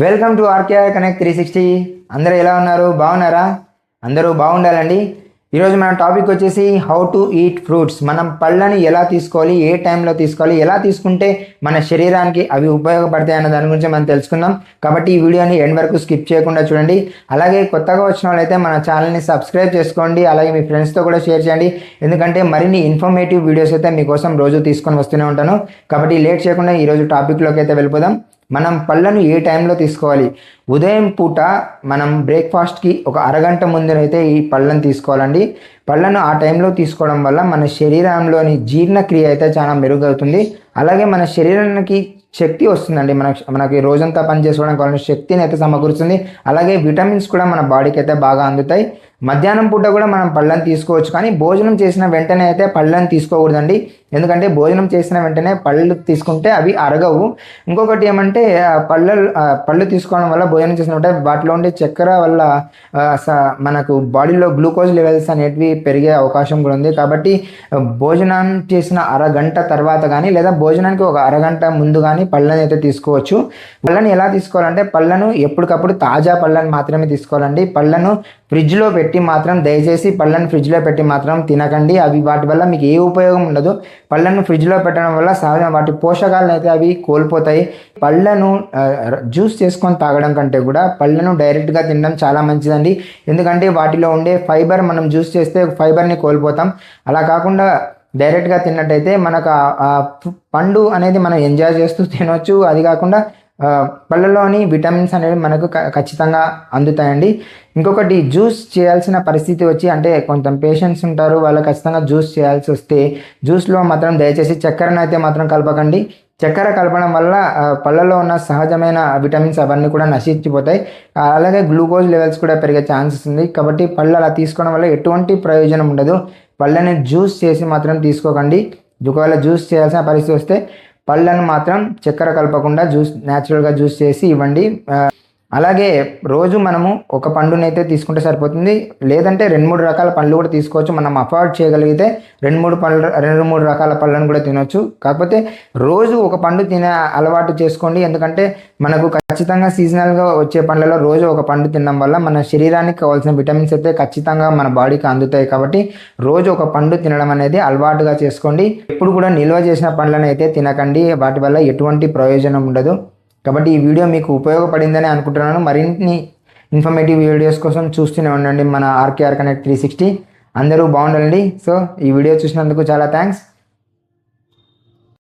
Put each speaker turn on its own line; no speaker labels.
Welcome to RKR connect 360. అందరూ ఎలా ఉన్నారు? బాగున్నారా? అందరూ బాగుండాలండి. ఈరోజు మన టాపిక్ వచ్చేసి హౌ టు ఈట్ ఫ్రూట్స్. మనం పళ్ళని ఎలా తీసుకోవాలి, ఏ టైంలో తీసుకోవాలి, ఎలా తీసుకుంటే మన శరీరానికి అవి ఉపయోగపడతాయి అన్న దాని గురించి మనం తెలుసుకుందాం. కాబట్టి ఈ వీడియోని ఎండ్ వరకు స్కిప్ చేయకుండా చూడండి. అలాగే కొత్తగా వచ్చిన వాళ్ళైతే మన ఛానల్ని సబ్స్క్రైబ్ చేసుకోండి. అలాగే మీ ఫ్రెండ్స్తో కూడా షేర్ చేయండి. ఎందుకంటే మరిన్ని ఇన్ఫర్మేటివ్ వీడియోస్ అయితే మీకోసం రోజు తీసుకొని వస్తూనే ఉంటాను. కాబట్టి లేట్ చేయకుండా ఈరోజు టాపిక్లోకి అయితే వెళ్ళిపోదాం. మనం పళ్ళను ఏ టైంలో తీసుకోవాలి? ఉదయం పూట మనం బ్రేక్ఫాస్ట్కి ఒక అరగంట ముందునైతే ఈ పళ్ళను తీసుకోవాలండి. పళ్ళను ఆ టైంలో తీసుకోవడం వల్ల మన శరీరంలోని జీర్ణక్రియ అయితే చాలా మెరుగవుతుంది. అలాగే మన శరీరానికి శక్తి వస్తుందండి. మనకి రోజంతా పని చేసుకోవడానికి కావాల్సిన శక్తిని అయితే సమకూరుస్తుంది. అలాగే విటమిన్స్ కూడా మన బాడీకి అయితే బాగా అందుతాయి. మధ్యాహ్నం పూట కూడా మనం పళ్ళని తీసుకోవచ్చు, కానీ భోజనం చేసిన వెంటనే అయితే పళ్ళని తీసుకోకూడదండి. ఎందుకంటే భోజనం చేసిన వెంటనే పళ్ళు తీసుకుంటే అవి అరగవు. ఇంకొకటి ఏమంటే పళ్ళు తీసుకోవడం వల్ల భోజనం చేసిన వెంటనే వాటిలో ఉండే చక్కెర వల్ల మనకు బాడీలో గ్లూకోజ్ లెవెల్స్ అనేటివి పెరిగే అవకాశం కూడా ఉంది. కాబట్టి భోజనం చేసిన అరగంట తర్వాత కానీ లేదా భోజనానికి ఒక అరగంట ముందు కానీ పళ్ళని అయితే తీసుకోవచ్చు. పళ్ళని ఎలా తీసుకోవాలంటే పళ్ళను ఎప్పటికప్పుడు తాజా పళ్ళని మాత్రమే తీసుకోవాలండి. పళ్ళను ఫ్రిడ్జ్లో పెట్టి మాత్రం దయచేసి పళ్ళను ఫ్రిడ్జ్లో పెట్టి మాత్రం తినకండి. వాటి వల్ల మీకు ఏ ఉపయోగం ఉండదు. పళ్ళను ఫ్రిడ్జ్లో పెట్టడం వల్ల సహజ వాటి పోషకాలను అయితే అవి కోల్పోతాయి. పళ్ళను జ్యూస్ చేసుకొని తాగడం కంటే కూడా పళ్ళను డైరెక్ట్గా తినడం చాలా మంచిదండి. ఎందుకంటే వాటిలో ఉండే ఫైబర్ మనం జ్యూస్ చేస్తే ఫైబర్ని కోల్పోతాం. అలా కాకుండా డైరెక్ట్గా తిన్నట్టయితే మనకు ఆ పండు అనేది మనం ఎంజాయ్ చేస్తూ తినవచ్చు. అది కాకుండా పళ్ళలోని విటమిన్స్ అనేవి మనకు ఖచ్చితంగా అందుతాయండి. ఇంకొకటి, జ్యూస్ చేయాల్సిన పరిస్థితి వచ్చి అంటే కొంచెం పేషెంట్స్ ఉంటారు, వాళ్ళు ఖచ్చితంగా జ్యూస్ చేయాల్సి వస్తే జ్యూస్లో మాత్రం దయచేసి చక్కెరను అయితే మాత్రం కలపకండి. చక్కెర కలపడం వల్ల పళ్ళలో ఉన్న సహజమైన విటమిన్స్ అవన్నీ కూడా నశించిపోతాయి. అలాగే గ్లూకోజ్ లెవెల్స్ కూడా పెరిగే ఛాన్సెస్ ఉంది. కాబట్టి పళ్ళు అలా తీసుకోవడం వల్ల ఎటువంటి ప్రయోజనం ఉండదు. పళ్ళని జ్యూస్ చేసి మాత్రం తీసుకోకండి. ఒకవేళ జ్యూస్ చేయాల్సిన పరిస్థితి వస్తే పళ్ళను మాత్రం చక్కెర కలపకుండా న్యాచురల్గా జ్యూస్ చేసి ఇవ్వండి. అలాగే రోజు మనము ఒక పండునైతే తీసుకుంటే సరిపోతుంది. లేదంటే 2-3 రకాల పళ్ళు కూడా తీసుకోవచ్చు. మనం అఫోర్డ్ చేయగలిగితే 2-3 రకాల పళ్ళను కూడా తినొచ్చు. కాకపోతే రోజు ఒక పండు తినే అలవాటు చేసుకోండి. ఎందుకంటే మనకు ఖచ్చితంగా సీజనల్గా వచ్చే పండ్లలో రోజు ఒక పండు తినడం వల్ల మన శరీరానికి కావాల్సిన విటమిన్స్ అయితే ఖచ్చితంగా మన బాడీకి అందుతాయి. కాబట్టి రోజు ఒక పండు తినడం అనేది అలవాటుగా చేసుకోండి. ఎప్పుడు కూడా నిల్వ చేసిన పండ్లను అయితే తినకండి. వాటి వల్ల ఎటువంటి ప్రయోజనం ఉండదు. కాబట్టి ఈ వీడియో మీకు ఉపయోగపడిందని అనుకుంటున్నాను. మరిన్ని ఇన్ఫర్మేటివ్ వీడియోస్ కోసం చూస్తూనే ఉండండి మన ఆర్కేఆర్ కనెక్ట్ 360. అందరూ బాగుండాలండి. సో ఈ వీడియో చూసినందుకు చాలా థ్యాంక్స్.